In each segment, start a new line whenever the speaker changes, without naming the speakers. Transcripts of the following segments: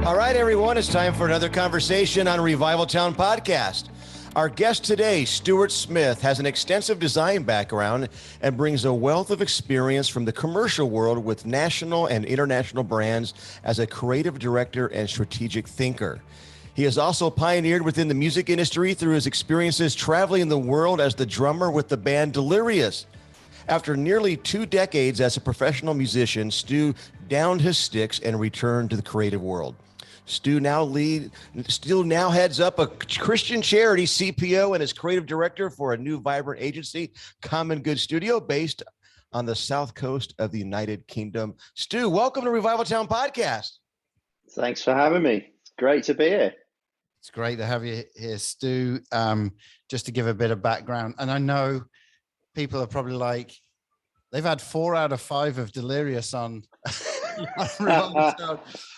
All right, everyone, it's time for another conversation on Revival Town Podcast. Our guest today, Stewart Smith, has an extensive design background and brings a wealth of experience from the commercial world with national and international brands as a creative director and strategic thinker. He has also pioneered within the music industry through his experiences traveling the world as the drummer with the band Delirious. After nearly 2 decades as a professional musician, Stu downed his sticks and returned to the creative world. Stu now heads up a Christian charity, CPO, and is creative director for a new vibrant agency, Common Good Studio, based on the south coast of the United Kingdom. Stu, welcome to Revival Town Podcast.
Thanks for having me. It's great to be here.
It's great to have you here, Stu. Just to give a bit of background, and I know people are probably like, they've had 4 out of 5 of Delirious on.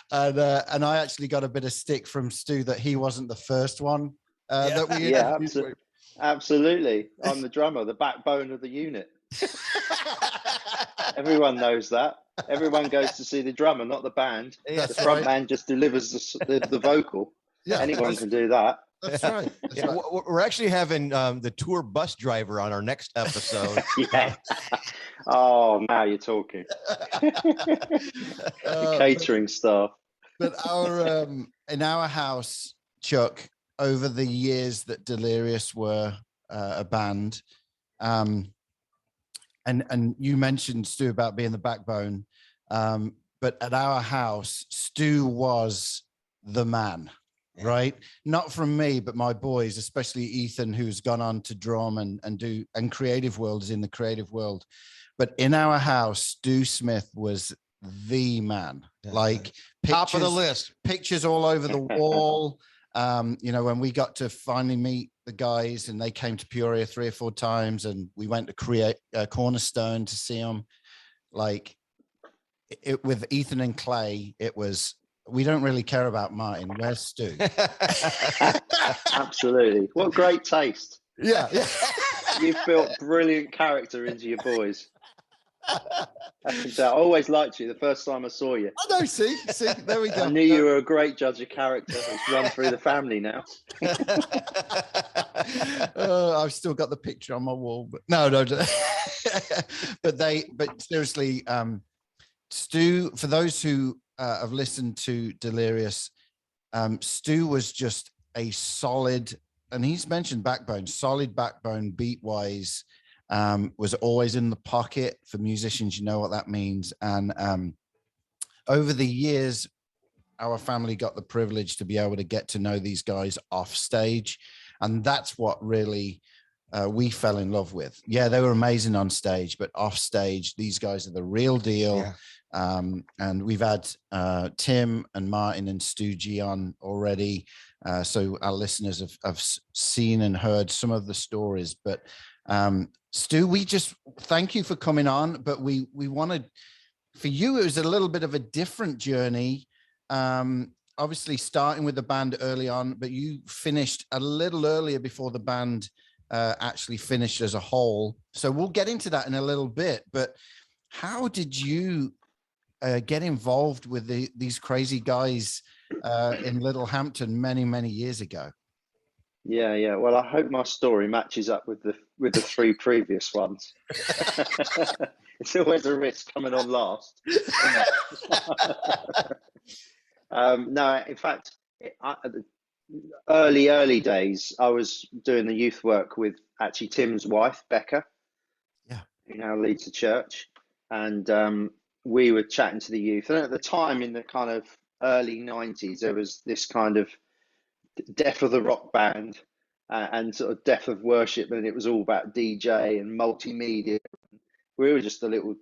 And I actually got a bit of stick from Stu that he wasn't the first one that we interviewed.
Absolutely. I'm the drummer, the backbone of the unit. Everyone knows that. Everyone goes to see the drummer, not the band. The front man just delivers the vocal. Yeah, anyone can do that.
That's right.
We're actually having the tour bus driver on our next episode.
Yeah. Oh, now you're talking. Catering staff.
But in our house, Chuck, over the years that Delirious were a band, and you mentioned, Stu, about being the backbone, but at our house, Stu was the man. Right, not from me, but my boys, especially Ethan, who's gone on to drum and creative world, is in the creative world. But in our house, Stu Smith was the man. Like
top of the list,
pictures all over the wall. When we got to finally meet the guys, and they came to Peoria 3 or 4 times, and we went to create Cornerstone to see them. Like it with Ethan and Clay, it was. We don't really care about Martin. Where's Stu?
Absolutely. What great taste.
Yeah.
You've built brilliant character into your boys. I always liked you the first time I saw you.
I know, see, there we go.
I knew you were a great judge of character. It's run through the family now.
I've still got the picture on my wall, but no. But seriously, Stu, for those who have listened to Delirious, Stu was just a solid, and he's mentioned solid backbone, beat wise, was always in the pocket. For musicians, you know what that means. And over the years, our family got the privilege to be able to get to know these guys off stage. And that's what really we fell in love with. Yeah, they were amazing on stage, but off stage, these guys are the real deal. Yeah. And we've had Tim and Martin and Stu G on already. So our listeners have seen and heard some of the stories. But Stu, we just thank you for coming on. But we wanted, for you, it was a little bit of a different journey. Obviously starting with the band early on, but you finished a little earlier before the band actually finished as a whole. So we'll get into that in a little bit. But how did you get involved with these crazy guys in Littlehampton many years ago?
Yeah. Well, I hope my story matches up with the 3 previous ones. It's always a risk coming on last. No, in fact, early days, I was doing the youth work with actually Tim's wife, Becca.
Yeah,
who now leads the church, and we were chatting to the youth. And at the time, in the kind of early 90s, there was this kind of death of the rock band and sort of death of worship, and it was all about DJ and multimedia. We were just a little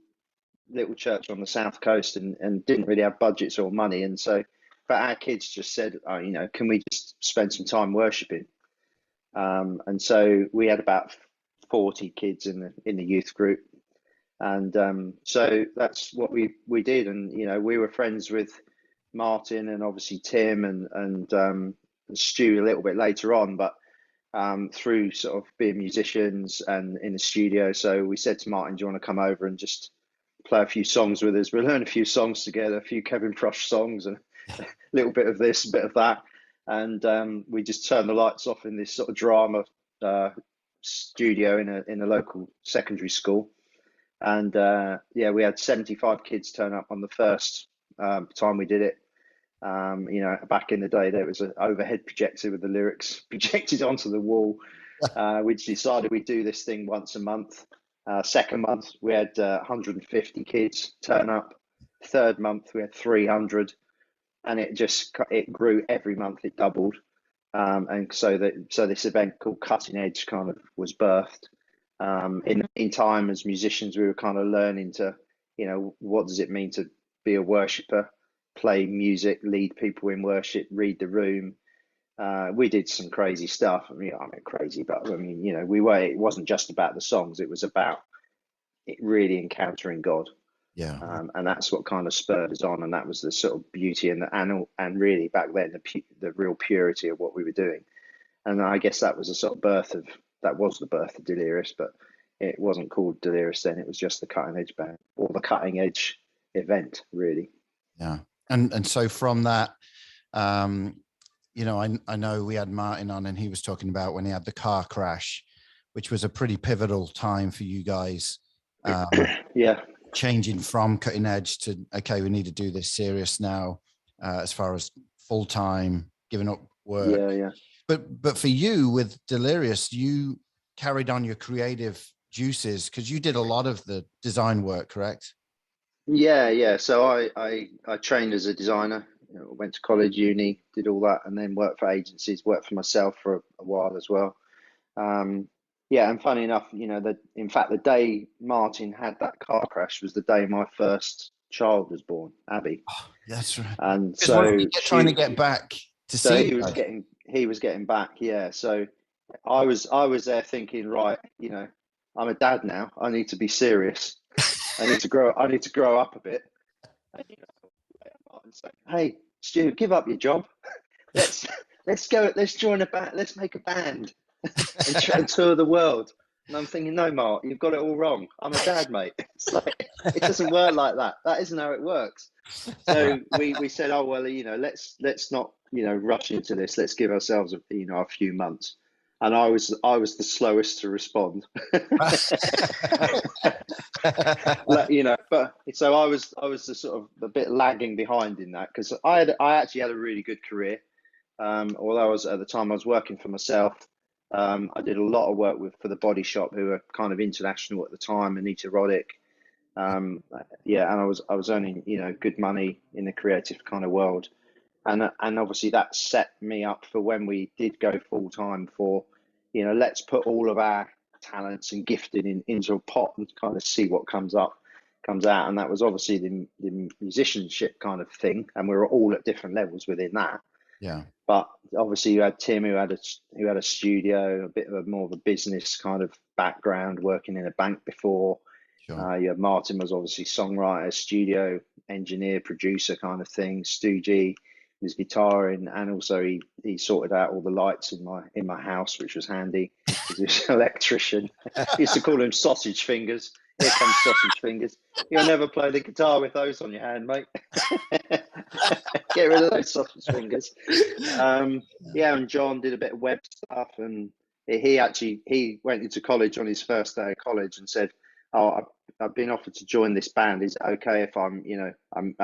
church on the south coast and didn't really have budgets or money, and so but our kids just said, can we just spend some time worshiping? And so we had about 40 kids in the youth group. And so that's what we did. And, we were friends with Martin and obviously Tim and Stu a little bit later on, but through sort of being musicians and in the studio. So we said to Martin, do you want to come over and just play a few songs with us? We'll learn a few songs together, a few Kevin Prush songs and little bit of this, a bit of that, and we just turned the lights off in this sort of drama studio in a local secondary school, and yeah, we had 75 kids turn up on the first time we did it. You know, back in the day, there was an overhead projector with the lyrics projected onto the wall. We decided we'd do this thing once a month. Second month, we had 150 kids turn up. Third month, we had 300, and it grew every month. It doubled, and so this event called Cutting Edge kind of was birthed. In time, as musicians, we were kind of learning to, you know, what does it mean to be a worshipper, play music, lead people in worship, read the room. We did some crazy stuff. I mean, crazy, but I mean, you know, it wasn't just about the songs. It was about it really encountering God.
Yeah.
And that's what kind of spurred us on. And that was the sort of beauty and really back then, the real purity of what we were doing. And I guess that was the birth of Delirious, but it wasn't called Delirious then. It was just the Cutting Edge band, or the Cutting Edge event, really.
Yeah. And so from that, you know, I know we had Martin on, and he was talking about when he had the car crash, which was a pretty pivotal time for you guys.
Yeah.
Changing from Cutting Edge to, okay, we need to do this serious now, as far as full time, giving up work.
Yeah.
But for you with Delirious, you carried on your creative juices because you did a lot of the design work, correct?
Yeah. So I trained as a designer. You know, went to college, uni, did all that, and then worked for agencies, worked for myself for a while as well. Yeah, and funny enough, you know, that in fact the day Martin had that car crash was the day my first child was born, Abby.
That's right.
And so
trying to get back to see.
He was getting back, yeah. So I was there thinking, right, you know, I'm a dad now. I need to be serious. I need to grow up a bit. And, you know, Martin said, hey, Stu, give up your job. Let's go. Let's join a band. Let's make a band and tour the world. And I'm thinking, no, Mark, you've got it all wrong. I'm a dad, mate. It's like, it doesn't work like that. That isn't how it works. So we said, oh well, you know, let's not, you know, rush into this. Let's give ourselves a few months. And I was the slowest to respond. You know, but so I was the sort of a bit lagging behind in that, because I actually had a really good career. Although at the time I was working for myself. I did a lot of work for the Body Shop, who were kind of international at the time, Anita Roddick. Yeah, and I was earning, you know, good money in the creative kind of world, and obviously that set me up for when we did go full time for, you know, let's put all of our talents and gifting into a pot and kind of see what comes out, and that was obviously the musicianship kind of thing, and we were all at different levels within that.
Yeah.
But obviously you had Tim, who had a studio, a bit of more of a business kind of background, working in a bank before.
Sure.
You had Martin, was obviously songwriter, studio engineer, producer kind of thing. Stu G was guitaring, and also he sorted out all the lights in my house, which was handy because he was an electrician. Used to call him sausage fingers. Here comes sausage fingers. You'll never play the guitar with those on your hand, mate. Get rid of those sausage fingers. Yeah, and John did a bit of web stuff, and he went into college on his first day of college and said, "Oh, I've been offered to join this band. Is it okay if I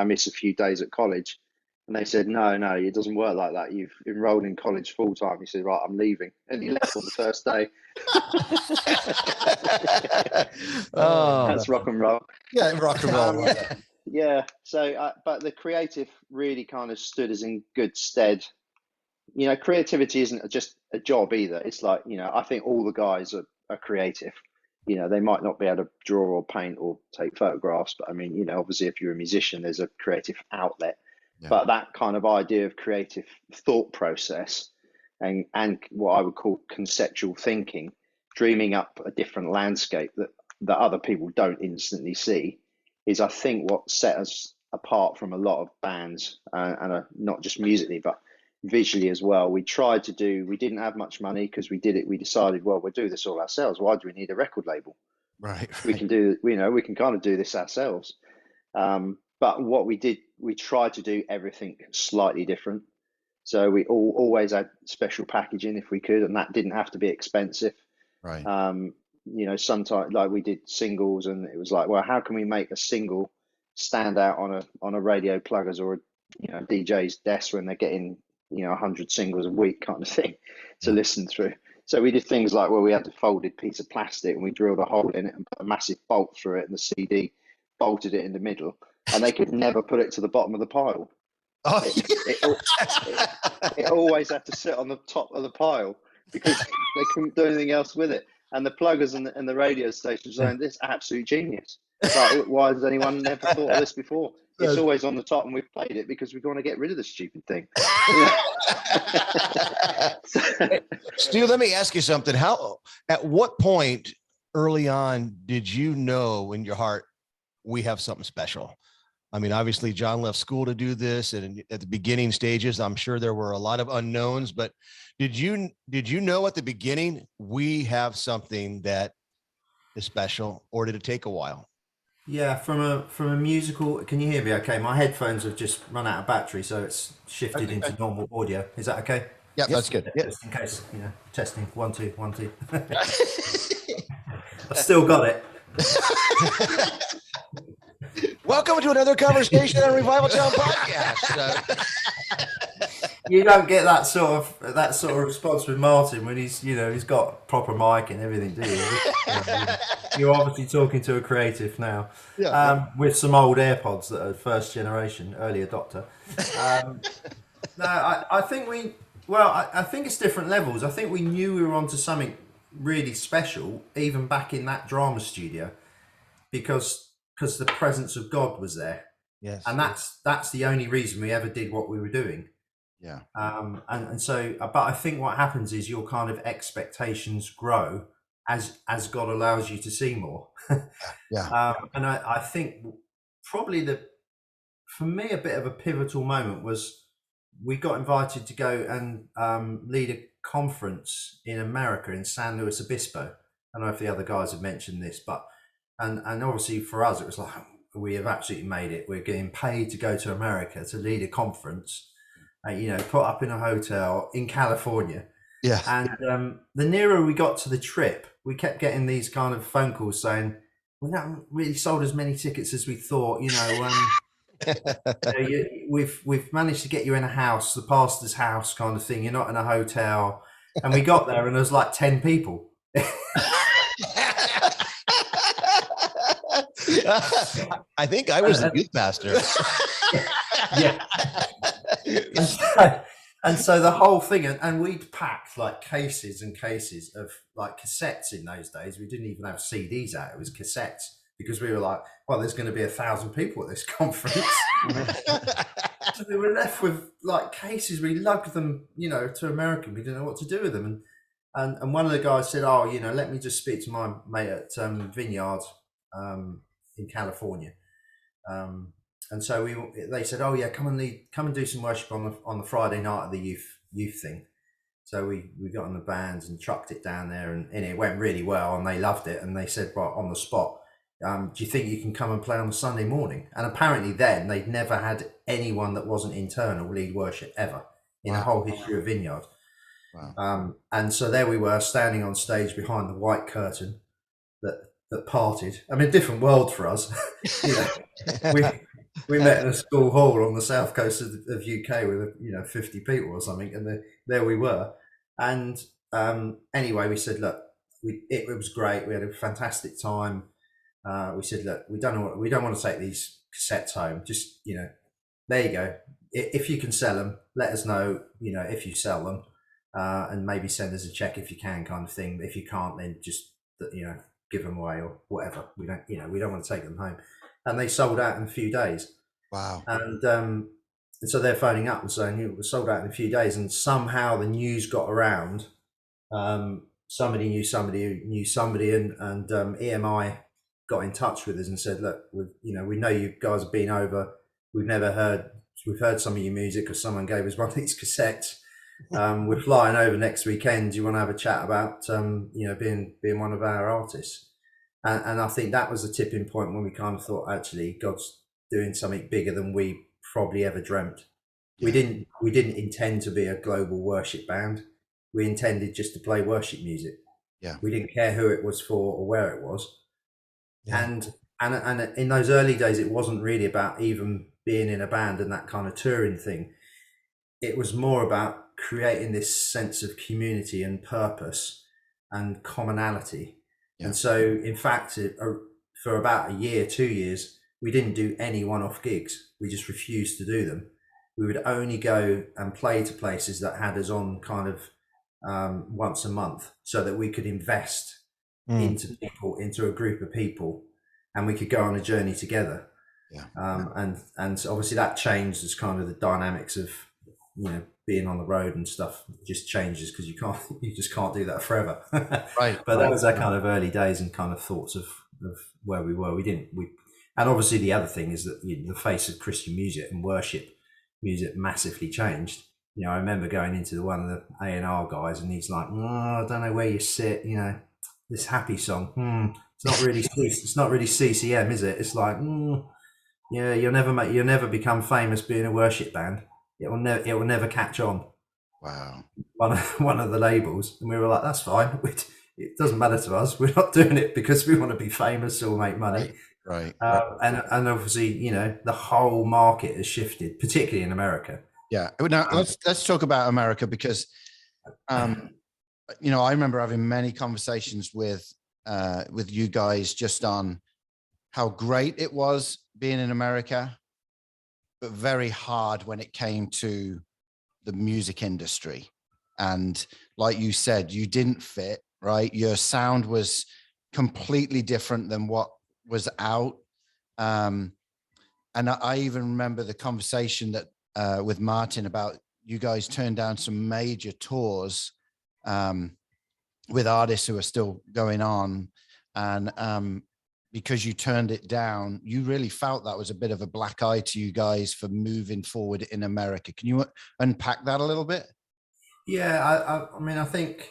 miss a few days at college?" And they said, no, it doesn't work like that. You've enrolled in college full time. He said, right, I'm leaving. And he left on the first day.
Oh,
that's rock and roll.
Yeah, rock and roll.
Yeah. So, but the creative really kind of stood us in good stead. You know, creativity isn't just a job either. It's like, you know, I think all the guys are creative. You know, they might not be able to draw or paint or take photographs, but I mean, you know, obviously if you're a musician, there's a creative outlet. Yeah. But that kind of idea of creative thought process and what I would call conceptual thinking, dreaming up a different landscape that other people don't instantly see, is I think what set us apart from a lot of bands, and not just musically, but visually as well. We didn't have much money because we decided, well, we'll do this all ourselves. Why do we need a record label?
Right.
We can kind of do this ourselves. But what we did, we tried to do everything slightly different. So we always had special packaging if we could, and that didn't have to be expensive.
Right.
You know, sometimes like we did singles, and it was like, well, how can we make a single stand out on a radio pluggers or a, you know, DJ's desk when they're getting, you know, 100 singles a week kind of thing to listen through. So we did things like, well, we had a folded piece of plastic and we drilled a hole in it and put a massive bolt through it, and the CD bolted it in the middle, and they could never put it to the bottom of the pile.
Oh,
It always had to sit on the top of the pile because they couldn't do anything else with it. And the pluggers and the radio stations saying, this is absolute genius. Like, why has anyone never thought of this before? It's always on the top, and we've played it because we want to get rid of the stupid thing.
Stu, let me ask you something. At what point early on did you know in your heart we have something special? I mean, obviously John left school to do this, and at the beginning stages, I'm sure there were a lot of unknowns, but did you know at the beginning we have something that is special, or did it take a while?
Yeah, from a musical. Can you hear me okay? My headphones have just run out of battery, so it's shifted into normal audio. Is that okay?
yeah, that's good. Yeah.
Just in case, you know, testing 1 2 1 2. I still got it.
Welcome to another conversation on Revival Town Podcast.
You don't get that sort of response with Martin when he's got proper mic and everything, do you? You're obviously talking to a creative now, with some old AirPods that are first generation, early adopter. No, I think I think it's different levels. I think we knew we were onto something really special, even back in that drama studio, because the presence of God was there.
Yes.
And that's the only reason we ever did what we were doing.
Yeah.
And so, but I think what happens is your kind of expectations grow as God allows you to see more.
Yeah.
And I think probably for me, a bit of a pivotal moment was we got invited to go and lead a conference in America, in San Luis Obispo. I don't know if the other guys have mentioned this, but and obviously for us, it was like, we have absolutely made it. We're getting paid to go to America to lead a conference, put up in a hotel in California.
Yeah.
And the nearer we got to the trip, we kept getting these kind of phone calls saying, we haven't really sold as many tickets as we thought. We've managed to get you in a house, the pastor's house kind of thing. You're not in a hotel. And we got there and there was like 10 people.
I think I was the youth pastor.
Yeah. And so the whole thing, and we'd packed like cases and cases of like cassettes in those days. We didn't even have CDs out. It was cassettes, because we were like, well, there's going to be 1,000 people at this conference. So we were left with like cases. We lugged them, to America. We didn't know what to do with them. And one of the guys said, oh, let me just speak to my mate at Vineyard in California. And so they said, oh yeah, come and do some worship on the Friday night of the youth thing. So we got on the bands and trucked it down there, and it went really well, and they loved it. And they said, well, on the spot, do you think you can come and play on the Sunday morning? And apparently then they'd never had anyone that wasn't internal lead worship ever in the whole history of Vineyard. Wow. And so there we were, standing on stage behind the white curtain that parted. I mean, a different world for us. We met in a school hall on the south coast of UK with 50 people or something, and there we were. And anyway, we said, look, it was great. We had a fantastic time. We said, look, we don't want to take these cassettes home. Just there you go. If you can sell them, let us know. If you sell them, and maybe send us a check if you can, kind of thing. But if you can't, then just give them away or whatever. We don't want to take them home. And they sold out in a few days.
Wow.
And so they're phoning up and saying it was sold out in a few days. And somehow the news got around. Somebody knew somebody who knew somebody, and EMI got in touch with us and said, look, we know you guys have been over. We've heard some of your music because someone gave us one of these cassettes. We're flying over next weekend. Do you want to have a chat about being one of our artists? And I think that was a tipping point when we kind of thought, actually, God's doing something bigger than we probably ever dreamt.
Yeah.
We didn't intend to be a global worship band. We intended just to play worship music.
Yeah.
We didn't care who it was for or where it was.
Yeah.
And in those early days, it wasn't really about even being in a band and that kind of touring thing. It was more about creating this sense of community and purpose and commonality.
Yeah.
And so, in fact, for about a year, 2 years, we didn't do any one-off gigs. We just refused to do them. We would only go and play to places that had us on kind of once a month, so that we could invest into people, into a group of people, and we could go on a journey together.
Yeah.
And obviously that changed as kind of the dynamics of, you know, being on the road and stuff just changes, because you just can't do that forever.
Right.
But that was our kind of early days and kind of thoughts of where we were. And obviously the other thing is that, you know, the face of Christian music and worship music massively changed. You know, I remember going into one of the A&R guys, and he's like, "Oh, I don't know where you sit, you know, this happy song. It's not really CCM, is it? It's like, yeah, you'll never become famous being a worship band. It will never catch on."
Wow.
One of the labels, and we were like, "That's fine. It doesn't matter to us. We're not doing it because we want to be famous or make money."
Right.
And obviously, you know, the whole market has shifted, particularly in America.
Yeah. Now let's talk about America, because, you know, I remember having many conversations with you guys just on how great it was being in America, but very hard when it came to the music industry. And like you said, you didn't fit, right? Your sound was completely different than what was out. And I even remember the conversation that with Martin about you guys turned down some major tours with artists who are still going on. And because you turned it down, you really felt that was a bit of a black eye to you guys for moving forward in America. Can you unpack that a little bit?
Yeah, I mean, I think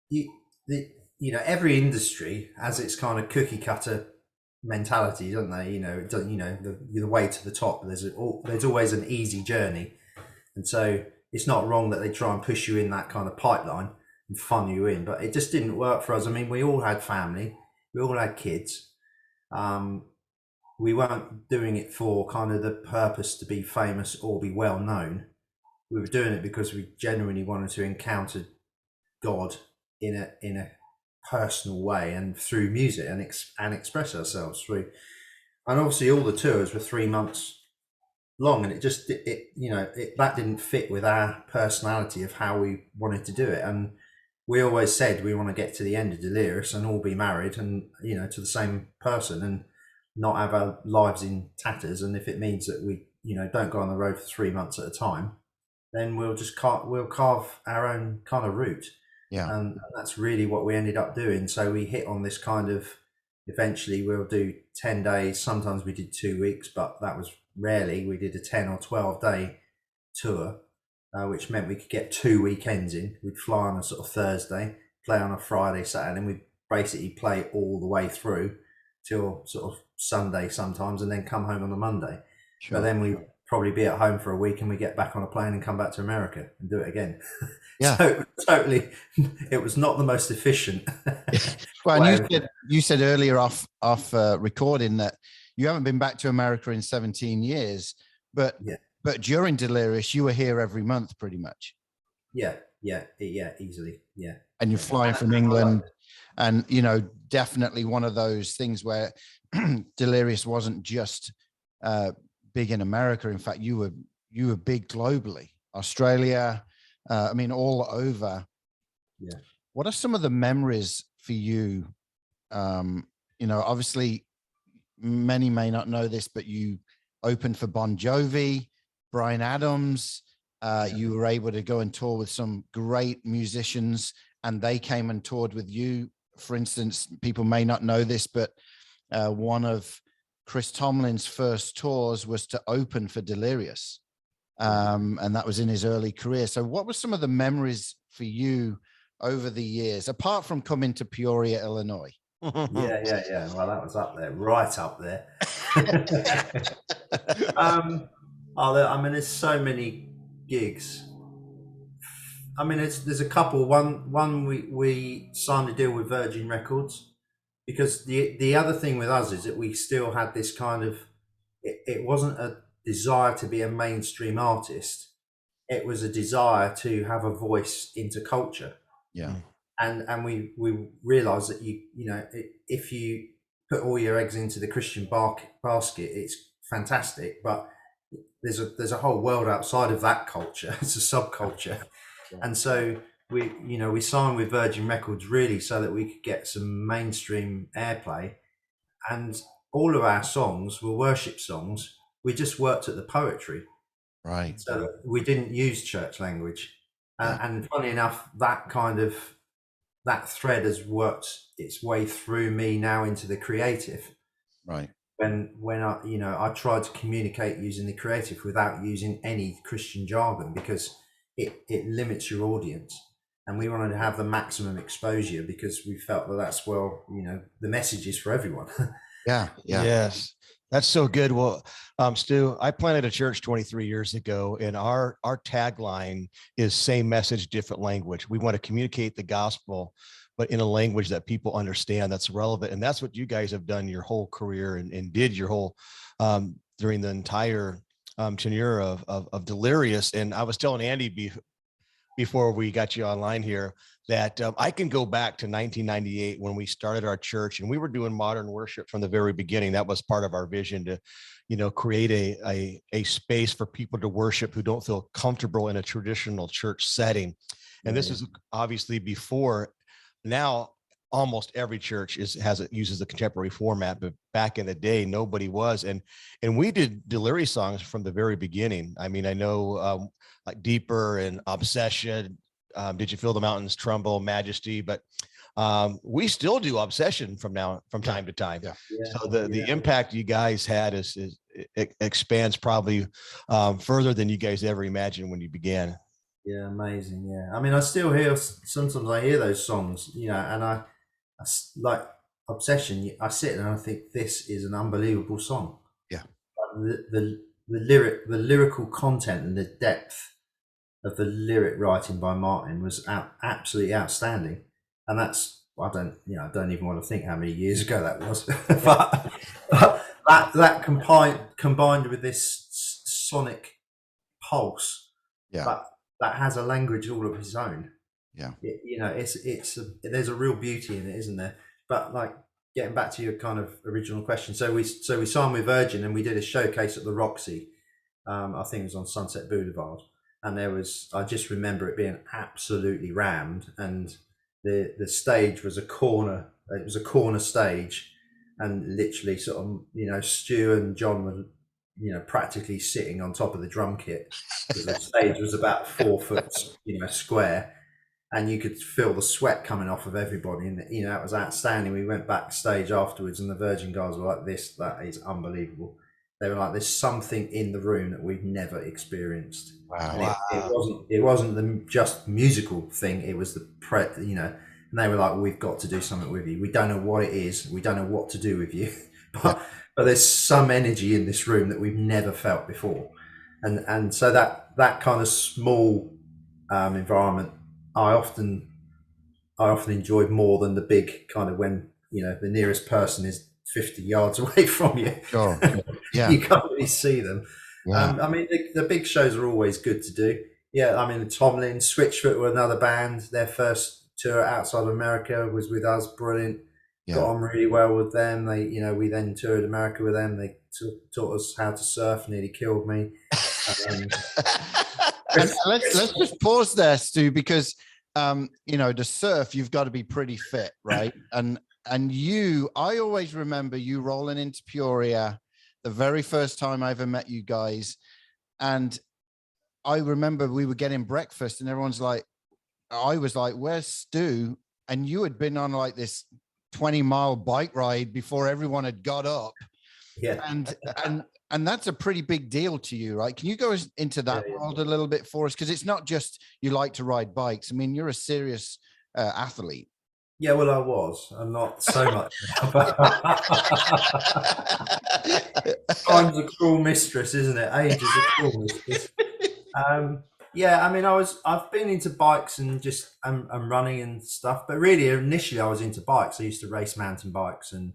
you know, every industry has its kind of cookie cutter mentality, don't they? You know, the way to the top. There's always an easy journey, and so it's not wrong that they try and push you in that kind of pipeline and funnel you in. But it just didn't work for us. I mean, we all had family, we all had kids. We weren't doing it for kind of the purpose to be famous or be well known. We were doing it because we genuinely wanted to encounter God in a personal way and through music and express ourselves through. And obviously all the tours were 3 months long, and that didn't fit with our personality of how we wanted to do it. And we always said we want to get to the end of Delirious and all be married and, you know, to the same person and not have our lives in tatters. And if it means that we, you know, don't go on the road for 3 months at a time, then we'll carve our own kind of route.
Yeah.
And that's really what we ended up doing. So we hit on this kind of, eventually we'll do 10 days. Sometimes we did 2 weeks, but that was rarely. We did a 10 or 12 day tour, which meant we could get 2 weekends in. We'd fly on a sort of Thursday, play on a Friday, Saturday, and we'd basically play all the way through till sort of Sunday sometimes, and then come home on a Monday.
Sure.
But then we'd probably be at home for a week, and we get back on a plane and come back to America and do it again.
Yeah.
So totally, it was not the most efficient.
Well, and you said earlier off recording that you haven't been back to America in 17 years, but during Delirious, you were here every month pretty much.
Yeah, easily. Yeah.
And you're flying from England, and, you know, definitely one of those things where Delirious wasn't just big in America. In fact, you were big globally, Australia, I mean, all over.
Yeah.
What are some of the memories for you? You know, obviously many may not know this, but you opened for Bon Jovi, Bryan Adams. You were able to go and tour with some great musicians, and they came and toured with you. For instance, people may not know this, but one of Chris Tomlin's first tours was to open for Delirious. And that was in his early career. So what were some of the memories for you over the years, apart from coming to Peoria, Illinois?
Yeah. Well, that was up there, right up there. I mean, there's so many gigs. I mean, there's a couple. One we signed a deal with Virgin Records, because the other thing with us is that we still had this kind of, it wasn't a desire to be a mainstream artist. It was a desire to have a voice into culture.
Yeah.
And we realized that if you put all your eggs into the Christian basket, it's fantastic, but there's a whole world outside of that culture. It's a subculture. And so we signed with Virgin Records really so that we could get some mainstream airplay, and all of our songs were worship songs. We just worked at the poetry,
Right.
so we didn't use church language. And funny enough, that thread has worked its way through me now into the creative.
Right.
When I tried to communicate using the creative without using any Christian jargon, because it limits your audience, and we wanted to have the maximum exposure because we felt that's the message is for everyone.
Yeah.
Yes, that's so good. Well, Stu, I planted a church 23 years ago, and our tagline is same message, different language. We want to communicate the gospel, but in a language that people understand, that's relevant. And that's what you guys have done your whole career and did your whole during the entire tenure of Delirious. And I was telling Andy before we got you online here that I can go back to 1998 when we started our church, and we were doing modern worship from the very beginning. That was part of our vision to, create a space for people to worship who don't feel comfortable in a traditional church setting. And this is obviously before. Now almost every church uses the contemporary format, but back in the day nobody was. And we did Delirious songs from the very beginning. I mean, I know like Deeper and Obsession, Did You Feel the Mountains Tremble, Majesty, but we still do Obsession from time to time. So the impact you guys had it expands probably further than you guys ever imagined when you began.
Yeah, amazing. Yeah, I mean, sometimes I hear those songs, and I like Obsession. I sit and I think this is an unbelievable song.
Yeah,
the lyrical content and the depth of the lyric writing by Martin was absolutely outstanding. And that's, I don't even want to think how many years ago that was, but that combined with this sonic pulse, that has a language all of its own.
Yeah,
there's a real beauty in it, isn't there? But like, getting back to your kind of original question, so we signed with Virgin and we did a showcase at the Roxy. I think it was on Sunset Boulevard, and I just remember it being absolutely rammed, and the stage was a corner. It was a corner stage, and literally sort of Stu and John were practically sitting on top of the drum kit, because the stage was about 4 foot square, and you could feel the sweat coming off of everybody, and that was outstanding. We went backstage afterwards and the Virgin guys were like, that is unbelievable. They were like, there's something in the room that we've never experienced.
Wow.
It wasn't the just musical thing, it was and they were like, we've got to do something with you. We don't know what it is, we don't know what to do with you, but there's some energy in this room that we've never felt before. And so that kind of small environment I often enjoyed more than the big kind of, when the nearest person is 50 yards away from you.
Sure. Yeah.
You can't really see them.
Yeah.
I mean, the big shows are always good to do. Yeah, I mean, the Tomlins, Switchfoot were another band. Their first tour outside of America was with us. Brilliant.
Yeah.
Got on really well with them. They, we then toured America with them. They taught us how to surf. Nearly killed me.
Let's just pause there, Stu, because to surf, you've got to be pretty fit, right? And I always remember you rolling into Peoria the very first time I ever met you guys. And I remember we were getting breakfast and everyone's like, I was like, where's Stu? And you had been on like this 20-mile bike ride before everyone had got up.
Yeah.
And that's a pretty big deal to you, right? Can you go into that world a little bit for us? Because it's not just you like to ride bikes. I mean, you're a serious athlete.
Yeah, well, I was. I'm not so much now, but time's a cruel mistress, isn't it? Age is a cruel mistress. Yeah, I mean, I've been into bikes and just and running and stuff, but really initially I was into bikes. I used to race mountain bikes and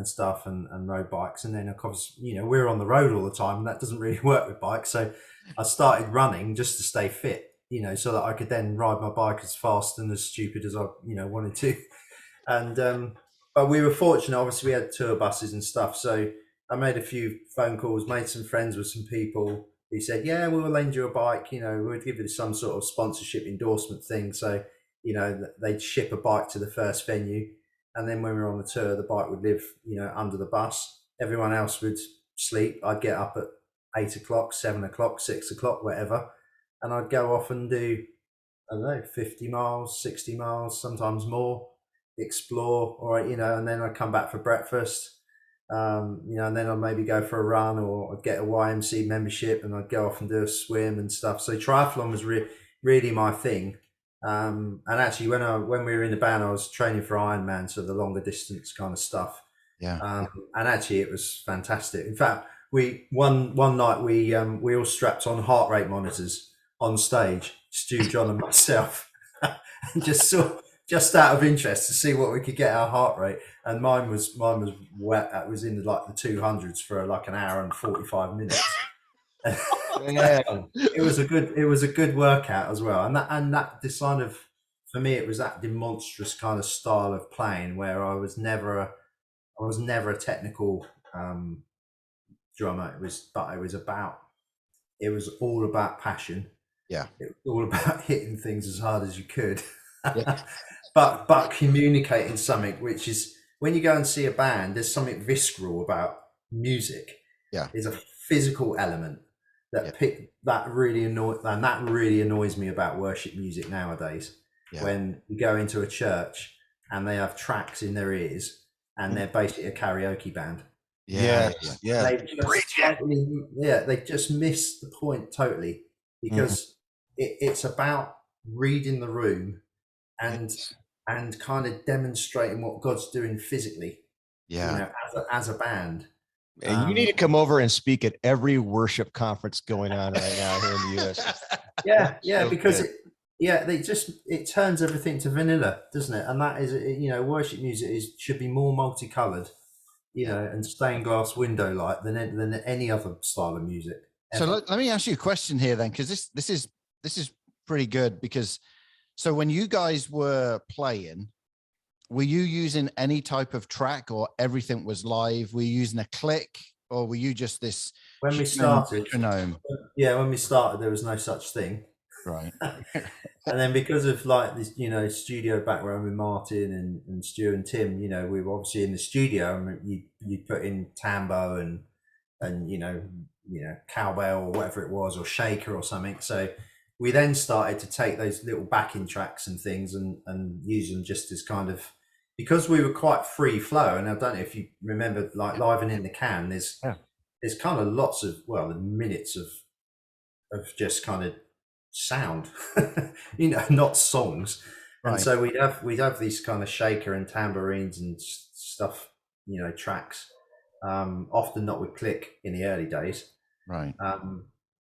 stuff and road bikes, and then of course, you know, we're on the road all the time, and that doesn't really work with bikes. So I started running just to stay fit, you know, so that I could then ride my bike as fast and as stupid as I, you know, wanted to. And but we were fortunate. Obviously, we had tour buses and stuff. So I made a few phone calls, made some friends with some people who said, "Yeah, we'll lend you a bike. You know, we'll give you some sort of sponsorship endorsement thing." So you know, they'd ship a bike to the first venue, and then when we were on the tour, the bike would live, you know, under the bus. Everyone else would sleep. I'd get up at 8 o'clock, 7 o'clock, 6 o'clock, whatever, and I'd go off and do, I don't know, 50 miles, 60 miles, sometimes more, explore, or, you know, and then I'd come back for breakfast, you know, and then I'd maybe go for a run, or I'd get a YMC membership and I'd go off and do a swim and stuff. So triathlon was really my thing. And actually, when we were in the band, I was training for Ironman, so the longer distance kind of stuff.
Yeah.
And actually, it was fantastic. In fact, one night we all strapped on heart rate monitors on stage, Stu, John, and myself, and just out of interest to see what we could get our heart rate. And mine was wet. It was in like the 200s for like an hour and 45 minutes.
Yeah.
It was a good workout as well. And that design of, for me, it was that demonstrous kind of style of playing where I was never a technical drummer. It was all about passion.
Yeah.
It was all about hitting things as hard as you could.
Yeah.
but communicating something, which is, when you go and see a band, there's something visceral about music.
Yeah.
There's a physical element that really annoys me about worship music nowadays.
Yeah.
When you go into a church and they have tracks in their ears and they're basically a karaoke band.
Yeah.
They just miss the point totally, because it's about reading the room and kind of demonstrating what God's doing physically.
Yeah.
You know, as a band.
And you need to come over and speak at every worship conference going on right now here in the US.
Yeah,
So
because
good.
it turns everything to vanilla, doesn't it? And that is, you know, worship music should be more multicolored, you know, and stained glass window light than any other style of music.
So let me ask you a question here then, because this is pretty good. Because so when you guys were playing, were you using any type of track, or everything was live? Were you using a click, or were you just this?
When we started,
metronome?
when we started, there was no such thing.
Right.
And then because of like this, you know, studio background with Martin and Stu and Tim, you know, we were obviously in the studio, and you put in tambo and you know cowbell or whatever it was, or shaker or something. So we then started to take those little backing tracks and things and use them just as kind of, because we were quite free flow. And I don't know if you remember, like Live and in the Can, there's kind of lots of, well, minutes of just kind of sound, you know, not songs. Right. And so we'd have these kind of shaker and tambourines and stuff, you know, tracks, often not with click in the early days.
Right.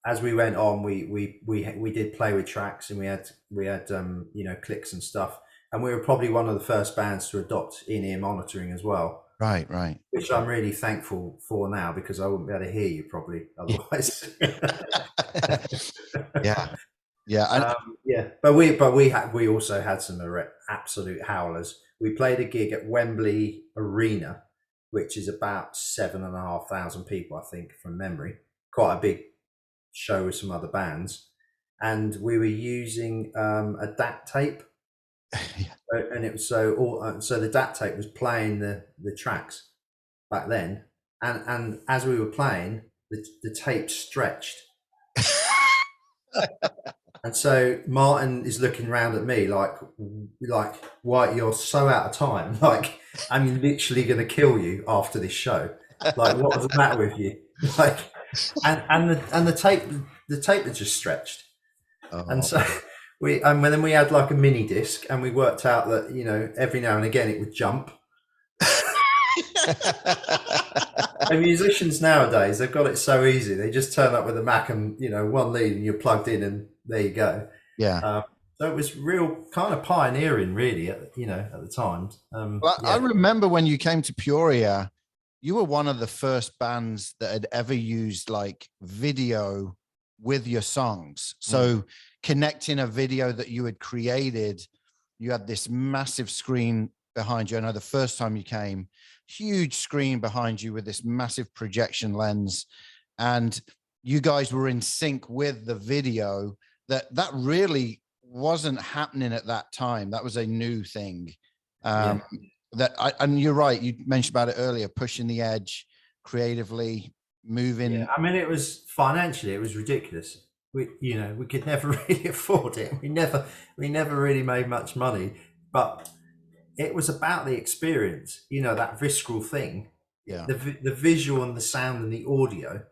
As we went on, we did play with tracks, and we had you know, clicks and stuff. And we were probably one of the first bands to adopt in-ear monitoring as well.
Right.
Which I'm really thankful for now, because I wouldn't be able to hear you probably otherwise.
Yeah.
But we also had some absolute howlers. We played a gig at Wembley Arena, which is about 7,500 people, I think, from memory. Quite a big show with some other bands, and we were using a DAT tape. And it was so the DAT tape was playing the tracks back then, and as we were playing, the tape stretched. And so Martin is looking around at me like, White, you're so out of time. Like, I'm literally going to kill you after this show. Like, what's the matter with you? Like, and the tape had just stretched. And so and then we had like a mini disc, and we worked out that, you know, every now and again it would jump. And musicians nowadays, they've got it so easy. They just turn up with a Mac and, you know, one lead, and you're plugged in, and there you go.
Yeah.
So it was real kind of pioneering, really, at the time.
Well, I remember when you came to Peoria, you were one of the first bands that had ever used like video with your songs. So connecting a video that you had created, you had this massive screen behind you. I know the first time you came, huge screen behind you with this massive projection lens, and you guys were in sync with the video. That really wasn't happening at that time. That was a new thing. And you're right, you mentioned about it earlier, pushing the edge creatively, moving.
Yeah, I mean, it was financially, it was ridiculous. We could never really afford it. We never really made much money, but it was about the experience, that visceral thing.
Yeah.
The visual and the sound and the audio,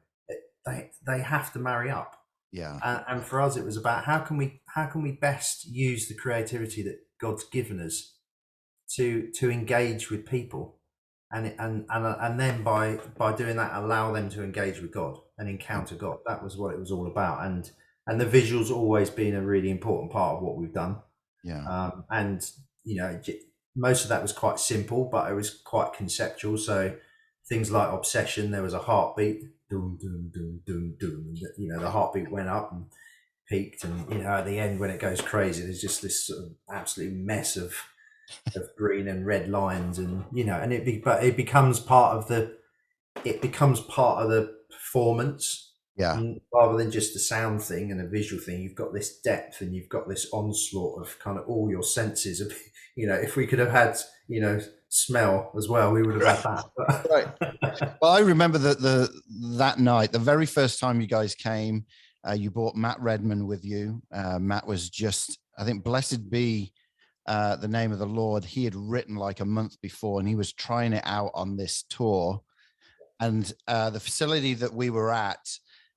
they have to marry up.
Yeah.
And for us, it was about how can we best use the creativity that God's given us to engage with people, and then by doing that, allow them to engage with God and encounter God. That was what it was all about. And the visuals always been a really important part of what we've done.
Yeah.
And most of that was quite simple, but it was quite conceptual. So things like Obsession, there was a heartbeat, doom, doom, doom, doom, doom. The heartbeat went up and peaked, and at the end when it goes crazy, there's just this sort of absolute mess of green and red lines, and but it becomes part of the performance.
Yeah.
Rather than just a sound thing and a visual thing, you've got this depth and you've got this onslaught of kind of all your senses of, if we could have had, smell as well, we would have had that.
Right. Well, I remember that night, the very first time you guys came, you brought Matt Redman with you. Matt was just, I think, blessed be the name of the Lord. He had written like a month before, and he was trying it out on this tour. And the facility that we were at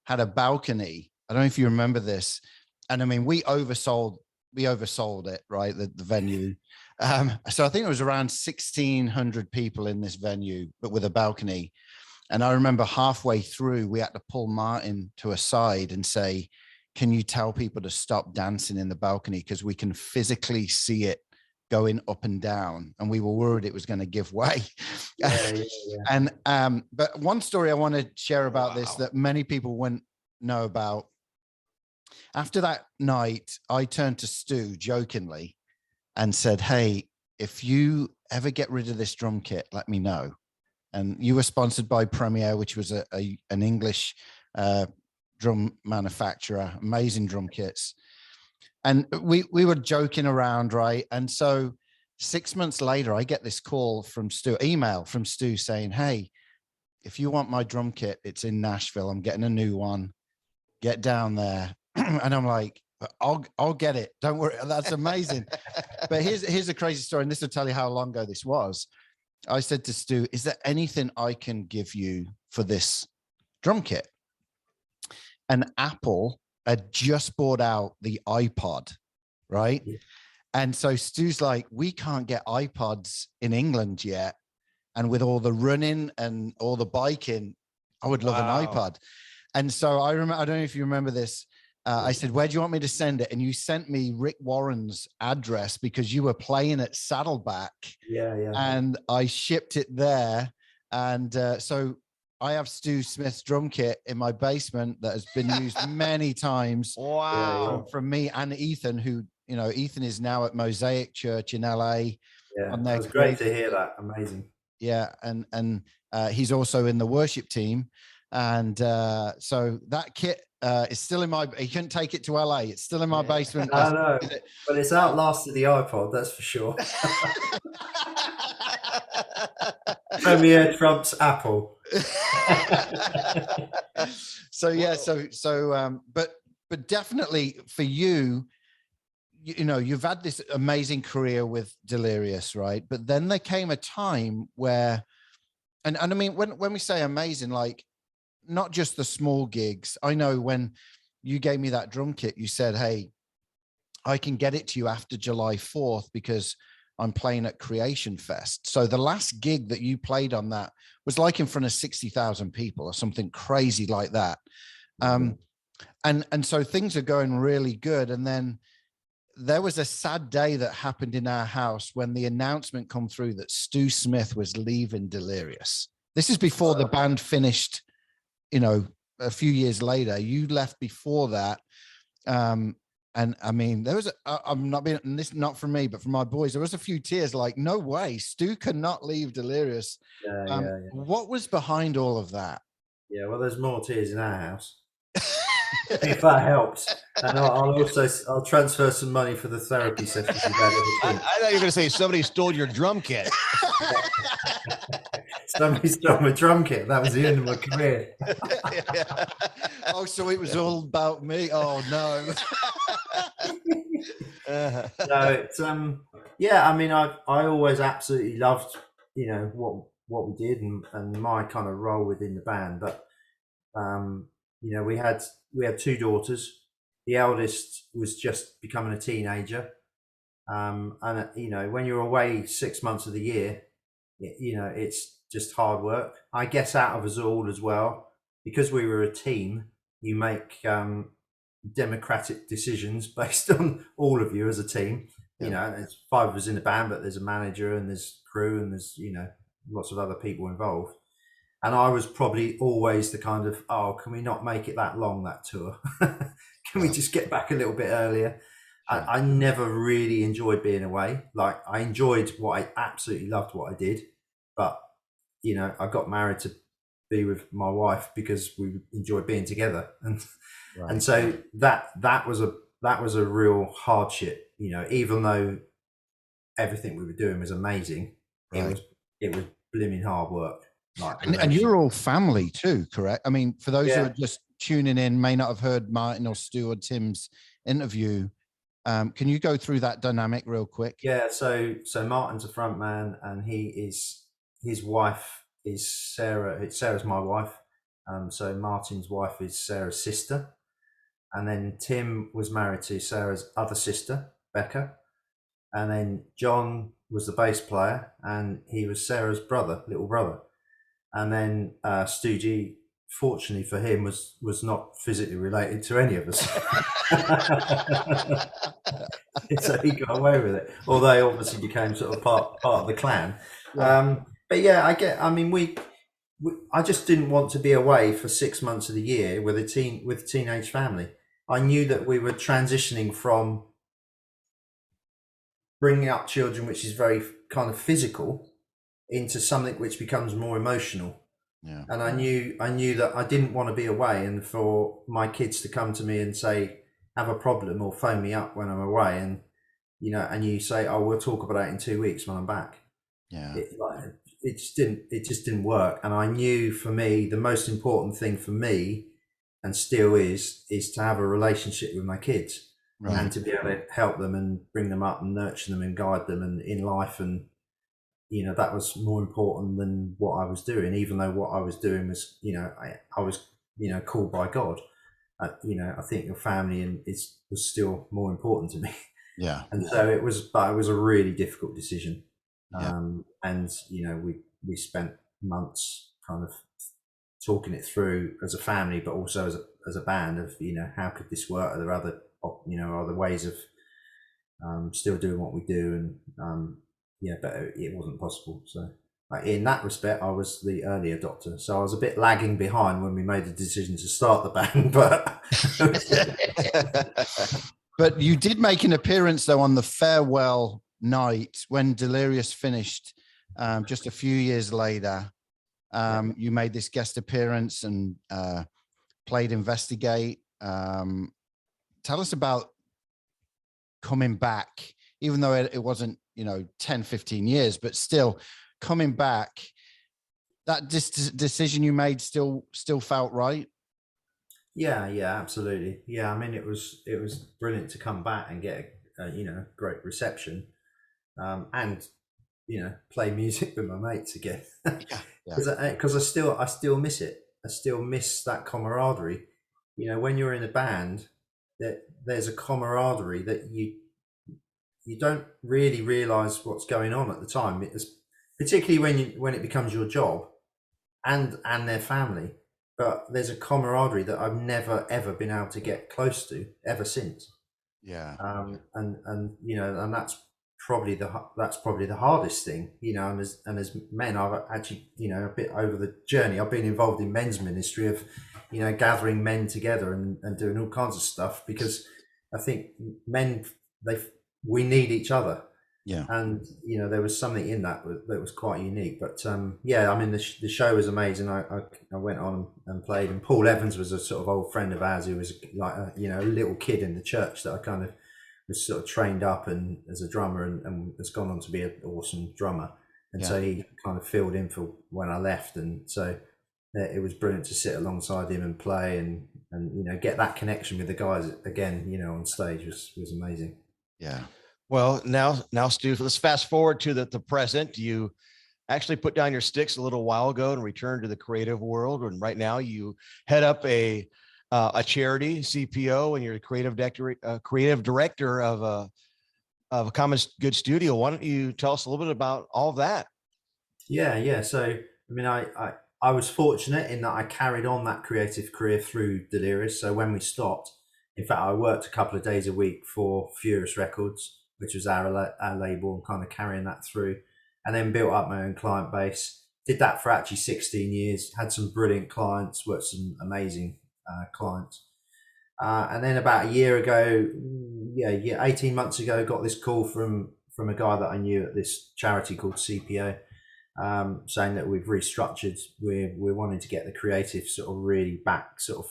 had a balcony. I don't know if you remember this. And I mean, we oversold it, right? The venue. So I think it was around 1,600 people in this venue, but with a balcony. And I remember halfway through, we had to pull Martin to a side and say, can you tell people to stop dancing in the balcony? Because we can physically see it going up and down. And we were worried it was going to give way. Yeah. And, but one story I want to share about this that many people wouldn't know about. After that night, I turned to Stu jokingly and said, hey, if you ever get rid of this drum kit, let me know. And you were sponsored by Premier, which was an English drum manufacturer, amazing drum kits. And we were joking around, right? And so 6 months later, I get this call from Stu, email from Stu saying, hey, if you want my drum kit, it's in Nashville. I'm getting a new one. Get down there. And I'm like, I'll get it. Don't worry. That's amazing. But here's a crazy story. And this will tell you how long ago this was. I said to Stu, is there anything I can give you for this drum kit? And Apple had just bought out the iPod, right? Yeah. And so Stu's like, we can't get iPods in England yet. And with all the running and all the biking, I would love an iPod. And so I remember, I don't know if you remember this. I said, where do you want me to send it? And you sent me Rick Warren's address because you were playing at Saddleback.
Yeah.
And I shipped it there. And so I have Stu Smith's drum kit in my basement that has been used many times.
Wow.
From me and Ethan, who, Ethan is now at Mosaic Church in LA.
Yeah, it was great to hear that. Amazing.
Yeah. And he's also in the worship team. And so that kit is still in he couldn't take it to LA. It's still in my basement.
I know, but it's outlasted the iPod, that's for sure. Premier trumps Apple.
But definitely for you, you've had this amazing career with Delirious, right? But then there came a time where, and I mean, when we say amazing, like, not just the small gigs. I know when you gave me that drum kit, you said, hey, I can get it to you after July 4th because I'm playing at Creation Fest. So the last gig that you played on that was like in front of 60,000 people or something crazy like that. And so things are going really good. And then there was a sad day that happened in our house when the announcement come through that Stu Smith was leaving Delirious. This is before the band finished, a few years later. You left before that. And I mean, there was, I'm not being, and this not from me, but from my boys, there was a few tears like, no way, Stu cannot leave Delirious.
Yeah.
What was behind all of that?
Yeah, well, there's more tears in our house. If that helps. And I'll transfer some money for the therapy sessions you've had.
I thought you were going to say somebody stole your drum kit.
Somebody stole my drum kit. That was the end of my career.
Oh, so it was all about me. Oh no.
So it's yeah, I mean, I always absolutely loved what we did and my kind of role within the band, but we had two daughters. The eldest was just becoming a teenager, and when you're away 6 months of the year, it's just hard work. I guess out of us all as well, because we were a team. You make democratic decisions based on all of you as a team. There's 5 of us in the band, but there's a manager and there's crew and there's lots of other people involved. And I was probably always the kind of, can we not make it that long, that tour? Can we just get back a little bit earlier? I never really enjoyed being away. Like, I enjoyed I absolutely loved what I did, but I got married to be with my wife because we enjoyed being together, and so that was a real hardship. Even though everything we were doing was amazing, it was blooming hard work.
And you're all family too, correct? I mean, for those who are just tuning in, may not have heard Martin or Stu or Tim's interview. Can you go through that dynamic real quick?
Yeah. So Martin's a front man, and his wife is Sarah. Sarah's my wife. So Martin's wife is Sarah's sister, and then Tim was married to Sarah's other sister, Becca, and then John was the bass player, and he was Sarah's little brother. And then Stu G, fortunately for him, was not physically related to any of us. So he got away with it. Although he obviously became sort of part of the clan. But yeah, I just didn't want to be away for 6 months of the year with a teenage family. I knew that we were transitioning from bringing up children, which is very kind of physical, into something which becomes more emotional.
Yeah.
And I knew that I didn't want to be away, and for my kids to come to me and say, have a problem, or phone me up when I'm away, and you say, we'll talk about it in 2 weeks when I'm back.
Yeah.
It just didn't work. And I knew, for me, the most important thing for me, and still is to have a relationship with my kids. Right. And to be able to help them and bring them up and nurture them and guide them and in life. And that was more important than what I was doing, even though what I was doing was, I was, called by God. I think your family was still more important to me.
Yeah.
And so it was a really difficult decision. Yeah. And we spent months kind of talking it through as a family, but also as a band of, how could this work? Are there other ways of still doing what we do? And but it wasn't possible. So in that respect, I was the early adopter. So I was a bit lagging behind when we made the decision to start the band.
But you did make an appearance, though, on the farewell night when Delirious finished just a few years later. You made this guest appearance and played Investigate. Tell us about coming back, even though it wasn't 10, 15 years, but still coming back. That decision you made still felt right? Yeah,
absolutely. Yeah, I mean, it was brilliant to come back and get a great reception, and play music with my mates again. Because I still miss it. I still miss that camaraderie. When you're in a band, there's a camaraderie that you don't really realize what's going on at the time. It's particularly when it becomes your job and their family. But there's a camaraderie that I've never ever been able to get close to ever since.
Yeah.
And you know, and that's probably the hardest thing, you know. And as men, I've actually, you know, a bit over the journey, I've been involved in men's ministry of, you know, gathering men together and doing all kinds of stuff, because I think men, we need each other.
Yeah.
And you know, there was something in that was quite unique. But yeah, I mean, the show was amazing. I went on and played, and Paul Evans was a sort of old friend of ours who was like a, you know, a little kid in the church that I kind of was sort of trained up and as a drummer, and has gone on to be an awesome drummer. And so he kind of filled in for when I left, and so it was brilliant to sit alongside him and play and you know, get that connection with the guys again, you know, on stage was amazing.
Yeah.
Well, now, Stu, let's fast forward to the present. You actually put down your sticks a little while ago and returned to the creative world. And right now you head up a charity, CPO, and you're the creative director of a Common Good studio. Why don't you tell us a little bit about all of that?
Yeah. So, I mean, I was fortunate in that I carried on that creative career through Delirious. So when we stopped, in fact, I worked a couple of days a week for Furious Records, which was our label, and kind of carrying that through, and then built up my own client base. Did that for actually 16 years, had some brilliant clients, worked some amazing clients. And then about a year ago, 18 months ago, got this call from a guy that I knew at this charity called CPO, saying that we've restructured. We're wanting to get the creative sort of really back, sort of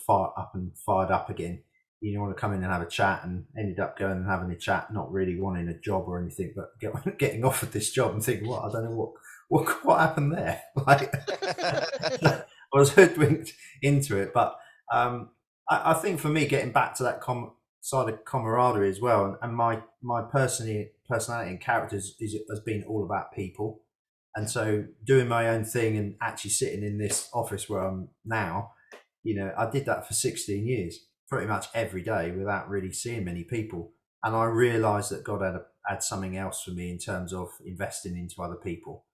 fired up again. You know, want to come in and have a chat, and ended up going and having a chat, not really wanting a job or anything, but getting offered this job and thinking, well, I don't know what happened there. Like, I was hoodwinked into it. But I think for me, getting back to that side of camaraderie as well, and my personality and characters has been all about people. And so doing my own thing and actually sitting in this office where I'm now, you know, I did that for 16 years, pretty much every day without really seeing many people. And I realized that God had something else for me in terms of investing into other people.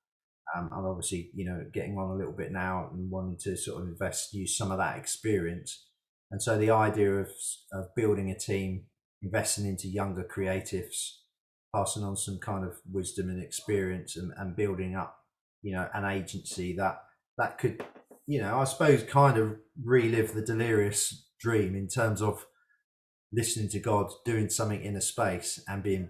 I'm obviously, you know, getting on a little bit now and wanting to sort of use some of that experience. And so the idea of building a team, investing into younger creatives, passing on some kind of wisdom and experience, and building up, you know, an agency that could, you know, I suppose kind of relive the Delirious dream in terms of listening to God, doing something in a space and being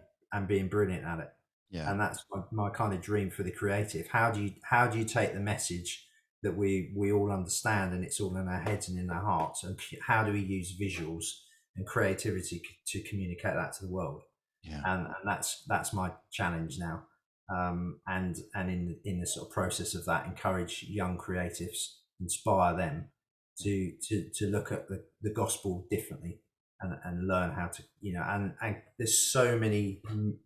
brilliant at it. Yeah. And that's my kind of dream for the creative. How do you take the message that we all understand, and it's all in our heads and in our hearts, and how do we use visuals and creativity to communicate that to the world? Yeah. And that's my challenge now. And in the sort of process of that, encourage young creatives, inspire them to look at the gospel differently, and learn how to, you know, and there's so many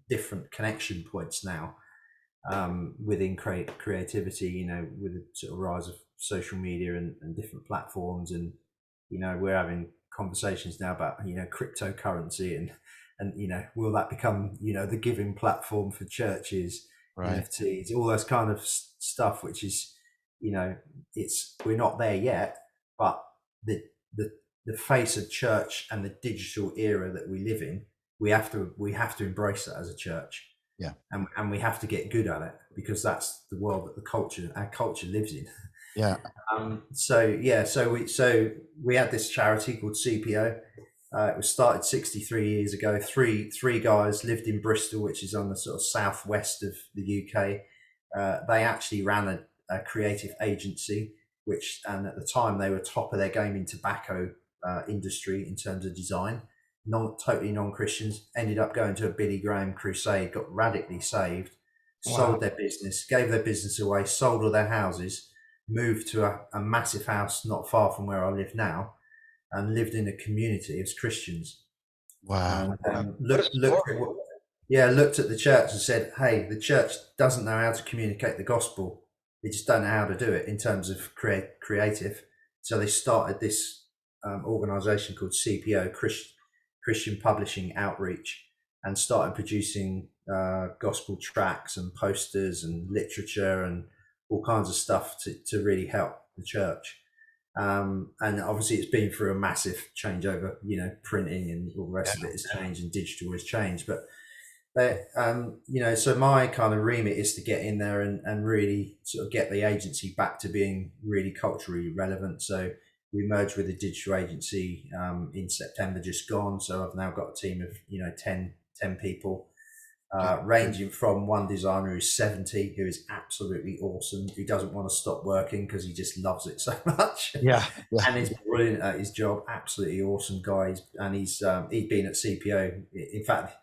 different connection points now within creativity, you know, with the sort of rise of social media and different platforms. And, you know, we're having conversations now about, you know, cryptocurrency and you know, will that become, you know, the giving platform for churches, right. NFTs, all those kind of stuff, which is, you know, we're not there yet, but the face of church and the digital era that we live in, we have to embrace that as a church. Yeah. And we have to get good at it, because that's the world that our culture lives in. Yeah. So we had this charity called CPO. It was started 63 years ago. Three guys lived in Bristol, which is on the sort of southwest of the UK. They actually ran a creative agency, and at the time they were top of their game in tobacco industry in terms of design. Totally non-Christians, ended up going to a Billy Graham crusade, got radically saved, sold their business, gave their business away, sold all their houses, moved to a massive house not far from where I live now, and lived in a community as Christians. Wow. And looked at the church and said, hey, the church doesn't know how to communicate the gospel. They just don't know how to do it in terms of creative. So they started this organization called CPO, Christian publishing outreach and started producing gospel tracts and posters and literature and all kinds of stuff to really help the church. And obviously it's been through a massive changeover, printing and all the rest of it has changed and digital has changed. But so my kind of remit is to get in there and really sort of get the agency back to being really culturally relevant. So we merged with a digital agency in September just gone. So I've now got a team of 10 people, ranging from one designer who's 70, who is absolutely awesome, who doesn't want to stop working because he just loves it so much.
Yeah.
And he's brilliant at his job, absolutely awesome guy. He's been at CPO. In fact,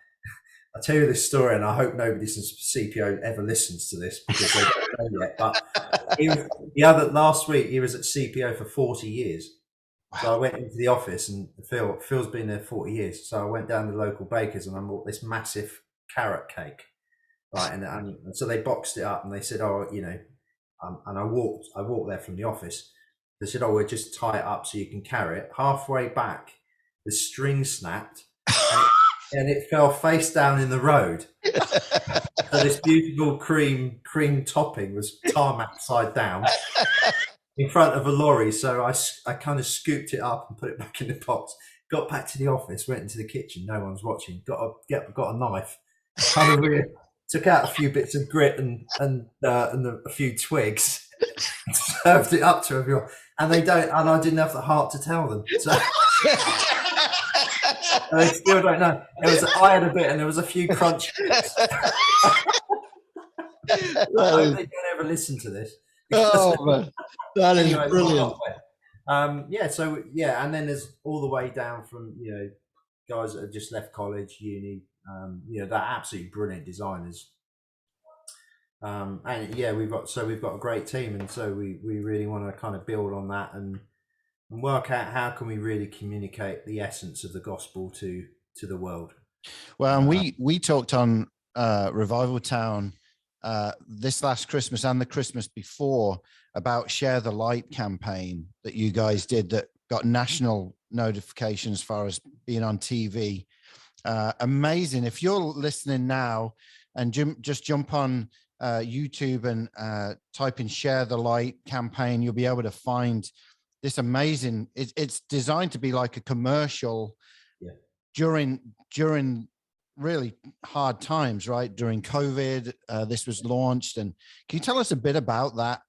I'll tell you this story, and I hope nobody from CPO ever listens to this because they don't know yet. But last week he was at CPO for 40 years. So I went into the office, and Phil's been there 40 years. So I went down to the local bakers and I bought this massive carrot cake, right? And so they boxed it up and they said, and I walked there from the office. They said, we'll just tie it up so you can carry it. Halfway back, the string snapped. And it fell face down in the road. So this beautiful cream topping was tarmac side down in front of a lorry. So I kind of scooped it up and put it back in the box. Got back to the office, went into the kitchen. No one's watching. Got a knife. Kind of really took out a few bits of grit and a few twigs. Served it up to everyone, and they don't. And I didn't have the heart to tell them. So. They still don't know. I had a bit, and there was a few crunch bits. I hope they don't ever listen to this.
Man, that is brilliant.
And then there's all the way down from guys that have just left college, uni. They're absolutely brilliant designers. We've got a great team, and so we really want to kind of build on that and work out how can we really communicate the essence of the gospel to the world.
Well, and we talked on Revival Town this last Christmas and the Christmas before about Share the Light campaign that you guys did that got national notification as far as being on TV. Amazing. If you're listening now and just jump on YouTube and type in Share the Light campaign, you'll be able to find this amazing. It's designed to be like a commercial during really hard times, right? During COVID, this was launched. And can you tell us a bit about that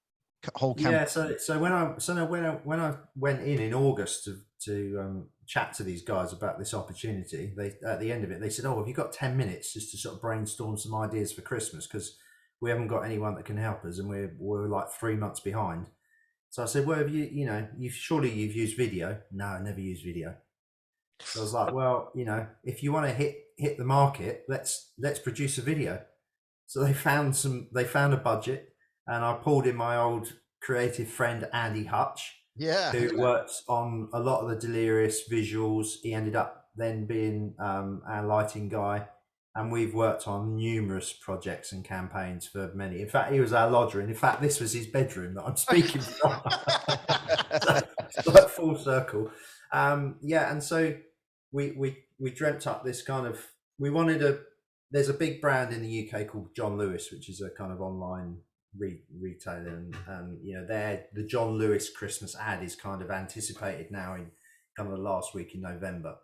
whole campaign?
Yeah. So when I went in August to chat to these guys about this opportunity, they at the end of it they said, "Oh, have you got 10 minutes just to sort of brainstorm some ideas for Christmas? Because we haven't got anyone that can help us, and we're like 3 months behind." So I said, "Well, have you've surely used video?" "No, I never used video." So I was like, "Well, if you want to hit the market, let's produce a video." So they found a budget, and I pulled in my old creative friend Andy Hutch, who works on a lot of the Delirious visuals. He ended up then being our lighting guy, and we've worked on numerous projects and campaigns for many. In fact, he was our lodger, and in fact, this was his bedroom that I'm speaking from. So, like full circle. And so we dreamt up this kind of. There's a big brand in the UK called John Lewis, which is a kind of online retailer, and the John Lewis Christmas ad is kind of anticipated now in kind of the last week in November.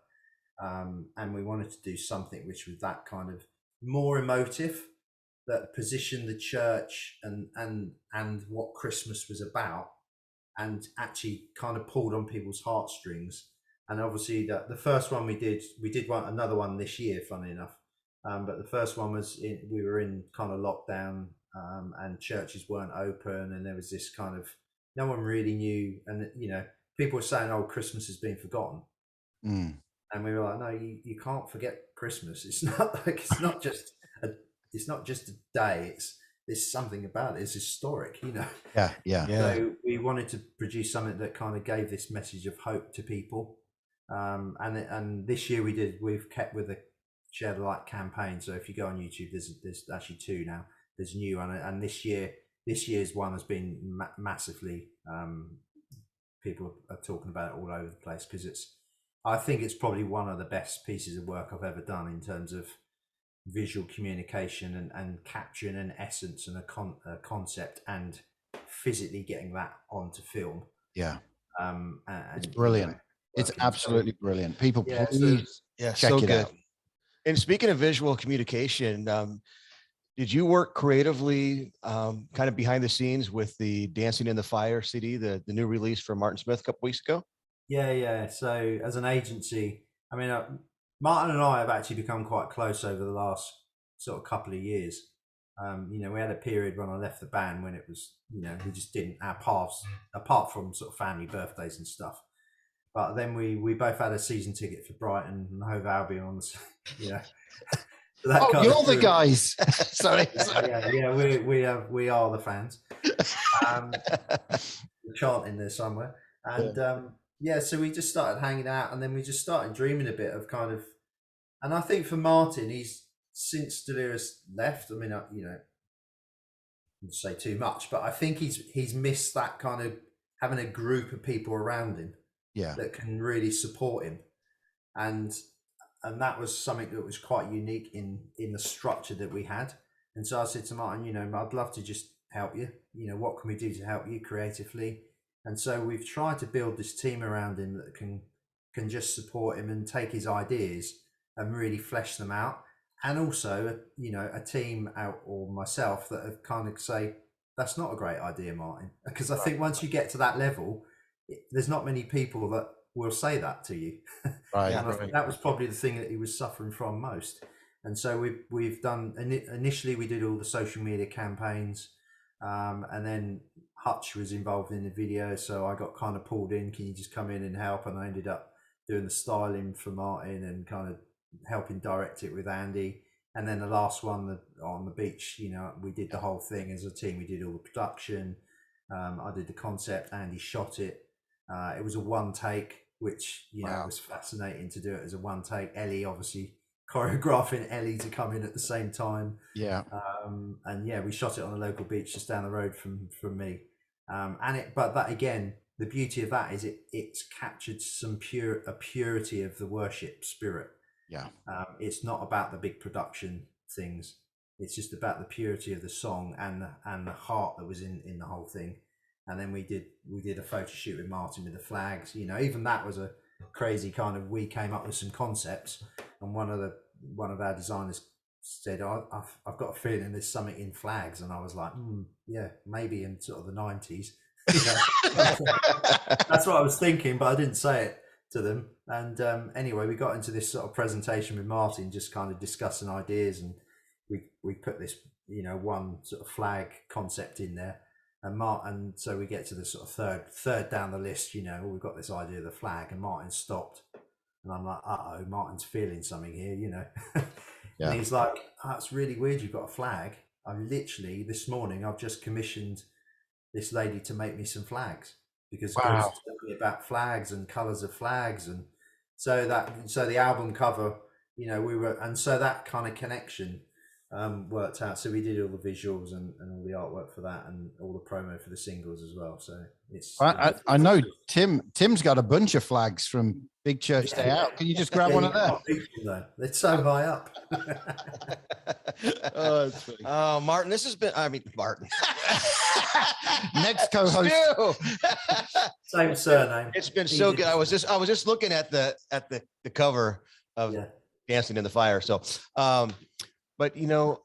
And we wanted to do something which was that kind of more emotive, that positioned the church and what Christmas was about, and actually kind of pulled on people's heartstrings. And obviously the first one we did another one this year, funny enough. But the first one was we were in kind of lockdown, and churches weren't open, and there was this kind of, no one really knew, and people were saying, "Oh, Christmas has been forgotten." And we were like, "No, you can't forget Christmas. It's not just a day. There's something about it. It's historic,
Yeah.
So we wanted to produce something that kind of gave this message of hope to people. And this year we've kept with the Share the Light campaign. So if you go on YouTube, there's actually 2 now. There's a new one, and this year's one has been massively. People are talking about it all over the place because I think it's probably one of the best pieces of work I've ever done in terms of visual communication and capturing an essence and a concept and physically getting that onto film.
Yeah.
And
It's brilliant. It's
working.
absolutely brilliant. People,
Yeah,
please check
so
it
good.
out.
And speaking of visual communication, did you work creatively, kind of behind the scenes with the Dancing in the Fire CD, the new release from Martin Smith a couple weeks ago?
Yeah. So as an agency, I mean, Martin and I have actually become quite close over the last sort of couple of years. You know, we had a period when I left the band when it was, you know, we just didn't, our paths, apart from sort of family birthdays and stuff. But then we both had a season ticket for Brighton and Hove Albion on the, you know. So that kind
You're
of
the guys. Sorry.
yeah. We are the fans. We're chanting there somewhere, and so we just started hanging out, and then we just started dreaming a bit of kind of. And I think for Martin, he's since Delirious left. I mean, you know, I wouldn't say too much, but I think he's missed that kind of having a group of people around him, that can really support him, and that was something that was quite unique in the structure that we had. And so I said to Martin, you know, I'd love to just help you. You know, what can we do to help you creatively? And so we've tried to build this team around him that can just support him and take his ideas and really flesh them out. And also, you know, a team out or myself that have kind of say, that's not a great idea, Martin. Because I think once you get to that level, there's not many people that will say that to you.
Right.
And I think that was probably the thing that he was suffering from most. And so we've done, initially we did all the social media campaigns, and then Hutch was involved in the video, so I got kind of pulled in, can you just come in and help? And I ended up doing the styling for Martin and kind of helping direct it with Andy. And then the last one on the beach, you know, we did the whole thing as a team. We did all the production. I did the concept, Andy shot it. It was a one take, which, you know, was fascinating to do it as a one take. Ellie obviously choreographing Ellie to come in at the same time.
Yeah.
And yeah, we shot it on a local beach just down the road from me. But that again, the beauty of that is it's captured some purity of the worship spirit.
Yeah.
It's not about the big production things. It's just about the purity of the song and the heart that was in the whole thing. And then we did a photo shoot with Martin with the flags. You know, even that was a crazy kind of. We came up with some concepts, and one of our designers said, "I've got a feeling there's something in flags," and I was like, "Yeah, maybe in sort of the 90s." You know, that's what I was thinking, but I didn't say it to them. And anyway, we got into this sort of presentation with Martin, just kind of discussing ideas, and we put this, you know, one sort of flag concept in there. And so we get to the sort of third down the list, you know, we've got this idea of the flag, and Martin stopped, and I'm like, Martin's feeling something here, you know. And he's like, it's really weird you've got a flag. I literally this morning I've just commissioned this lady to make me some flags, because Chris told me about flags and colours of flags, and so the album cover, you know, and so that kind of connection worked out. So we did all the visuals and all the artwork for that, and all the promo for the singles as well. So it's
I know Tim's got a bunch of flags from Big Church Day Out. Can you just grab one of them?
They're so high up.
Oh, that's funny.
Martin, Martin.
Next co-host.
Same surname.
It's been so good. I was just looking at the cover of Dancing in the Fire. So but you know,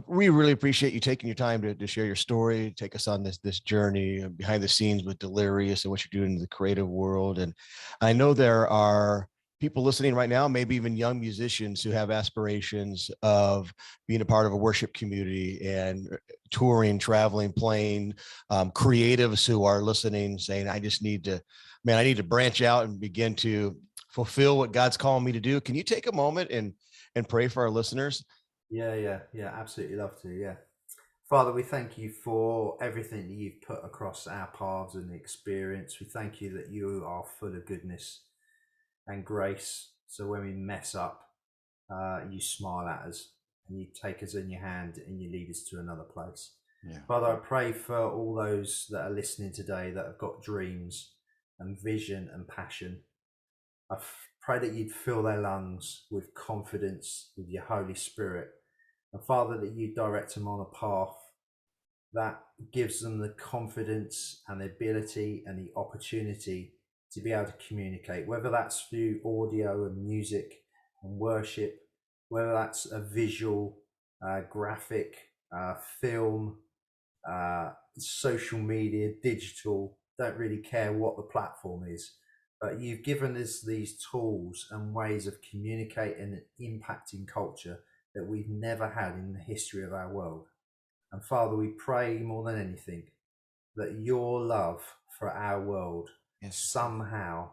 we really appreciate you taking your time to share your story, take us on this journey behind the scenes with Delirious and what you're doing in the creative world. And I know there are people listening right now, maybe even young musicians who have aspirations of being a part of a worship community and touring, traveling, playing, creatives who are listening, saying, I need to branch out and begin to fulfill what God's calling me to do. Can you take a moment and pray for our listeners?
Yeah, absolutely love to. Yeah. Father, we thank you for everything that you've put across our paths and the experience. We thank you that you are full of goodness and grace. So when we mess up, you smile at us and you take us in your hand and you lead us to another place. Yeah. Father, I pray for all those that are listening today that have got dreams and vision and passion. I pray that you'd fill their lungs with confidence with your Holy Spirit. And Father, that you direct them on a path that gives them the confidence and the ability and the opportunity to be able to communicate, whether that's through audio and music and worship, whether that's a visual, graphic, film, social media, digital, don't really care what the platform is. But you've given us these tools and ways of communicating and impacting culture that we've never had in the history of our world. And Father, we pray more than anything that your love for our world somehow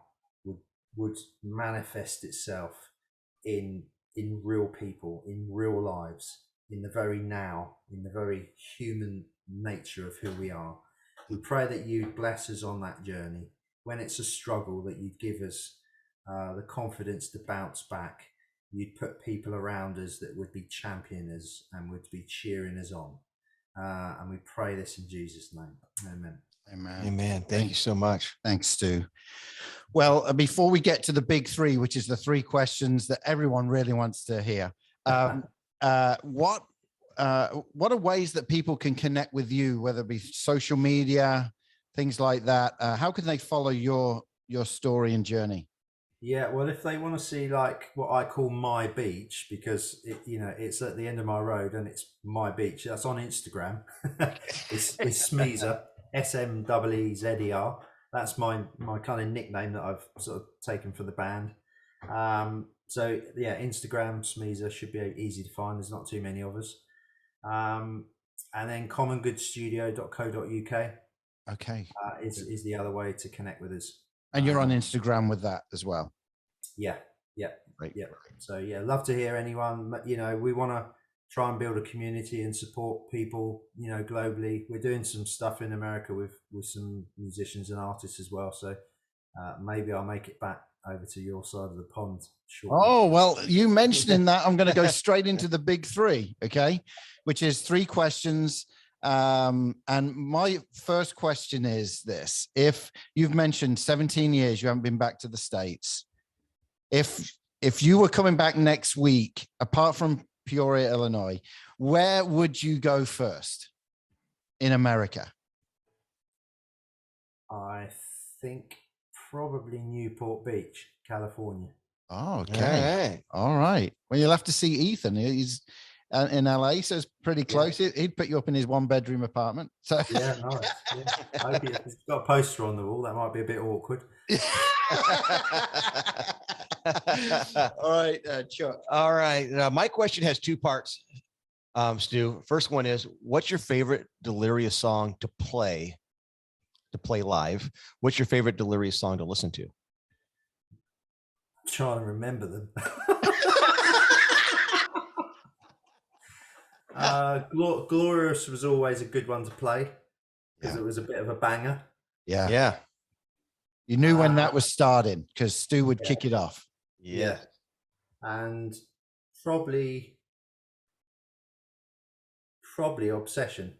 would manifest itself in real people, in real lives, in the very now, in the very human nature of who we are. We pray that you bless us on that journey. When it's a struggle, that you'd give us the confidence to bounce back. You'd put people around us that would be championing us and would be cheering us on. And we pray this in Jesus' name. Amen.
Amen.
Amen. Thank you so much.
Thanks, Stu. Well, before we get to the big three, which is the three questions that everyone really wants to hear, what are ways that people can connect with you, whether it be social media, things like that? How can they follow your story and journey?
Yeah, well, if they want to see like what I call my beach, because it's at the end of my road and it's my beach. That's on Instagram. it's Smeezer, SMEEZER. That's my kind of nickname that I've sort of taken for the band. So yeah, Instagram Smeezer should be easy to find. There's not too many of us. And then commongoodstudio.co.uk.
Okay,
is the other way to connect with us.
and you're on Instagram with that as well.
Yeah.
Great.
Yeah. So yeah, love to hear anyone. We want to try and build a community and support people, globally. We're doing some stuff in America with some musicians and artists as well. So maybe I'll make it back over to your side of the pond shortly.
Oh, well, you mentioning that, I'm going to go straight into the big three, okay, which is three questions. And my first question is this: if you've mentioned 17 years you haven't been back to the States, if you were coming back next week, apart from Peoria, Illinois, where would you go first in America?
I think probably Newport Beach, California.
Oh, okay. All right. Well, you'll have to see Ethan. He's in LA, so it's pretty close. Yeah. He'd put you up in his 1-bedroom apartment. So
yeah, nice. Yeah. I hope he's got a poster on the wall. That might be a bit awkward.
All right, Chuck.
All right. My question has two parts, Stu. First one is, what's your favorite Delirious song to play live? What's your favorite Delirious song to listen to?
I'm trying to remember them. Glorious was always a good one to play because it was a bit of a banger.
Yeah. You knew when that was starting because Stu would kick it off.
Yeah.
And probably Obsession.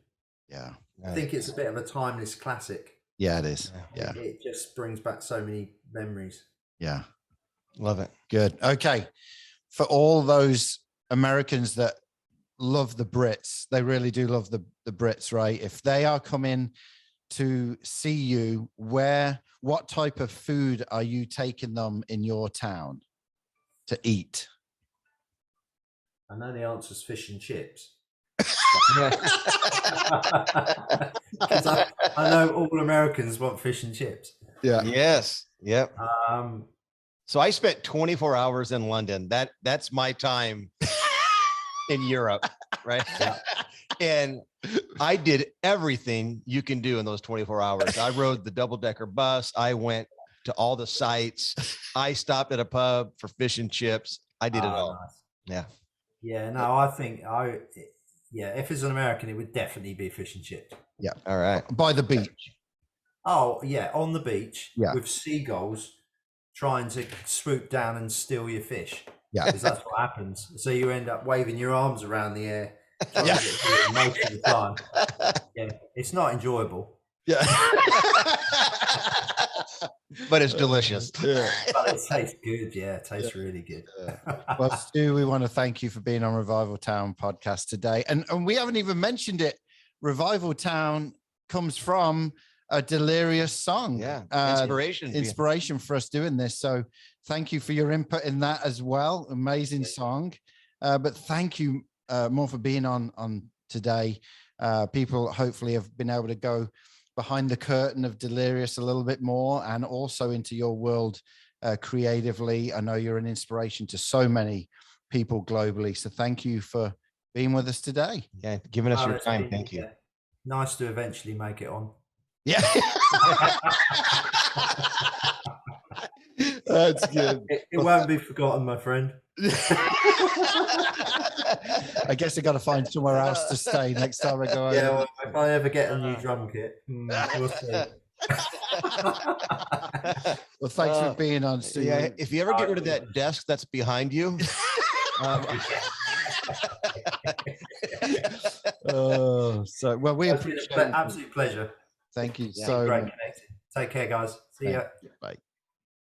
Yeah.
I think it's a bit of a timeless classic.
Yeah, it is. Yeah.
It just brings back so many memories.
Yeah.
Love it.
Good. Okay. For all those Americans that love the Brits, they really do love the Brits, right? If they are coming to see you, what type of food are you taking them in your town to eat?
I know the answer is fish and chips. Because I know all Americans want fish and chips.
Yeah.
Yes. Yep. So I spent 24 hours in London. That's my time in Europe, right?
Yeah.
And I did everything you can do in those 24 hours. I rode the double-decker bus. I went to all the sites. I stopped at a pub for fish and chips. I did it all.
Nice.
Yeah.
Yeah. No, I think if it's an American, it would definitely be fish and chips.
Yeah.
All right.
By the beach.
Oh yeah, on the beach.
Yeah.
With seagulls trying to swoop down and steal your fish.
Yeah.
Because that's what happens. So you end up waving your arms around the air trying to get through it most of the time. Yeah. It's not enjoyable.
Yeah.
but it's delicious.
But it tastes good. Yeah, it tastes really good.
Well, Stu, we want to thank you for being on Revival Town podcast today. And we haven't even mentioned it. Revival Town comes from a Delirious song.
Yeah,
inspiration for us doing this. So thank you for your input in that as well. Amazing song. But thank you more for being on today. People hopefully have been able to go behind the curtain of Delirious a little bit more, and also into your world creatively. I know you're an inspiration to so many people globally. So thank you for being with us today.
Yeah, giving us your time. Thank you.
Nice to eventually make it on.
Yeah. That's good.
It won't be forgotten, my friend.
I guess I got to find somewhere else to stay next time I go over.
Yeah, well, if I ever get a new drum kit, we'll see.
Well, thanks for being on, Stu.
Yeah, if you ever get rid of that desk that's behind you. We appreciate it.
Absolute pleasure.
Thank you
so much. Take care, guys. See ya.
Bye.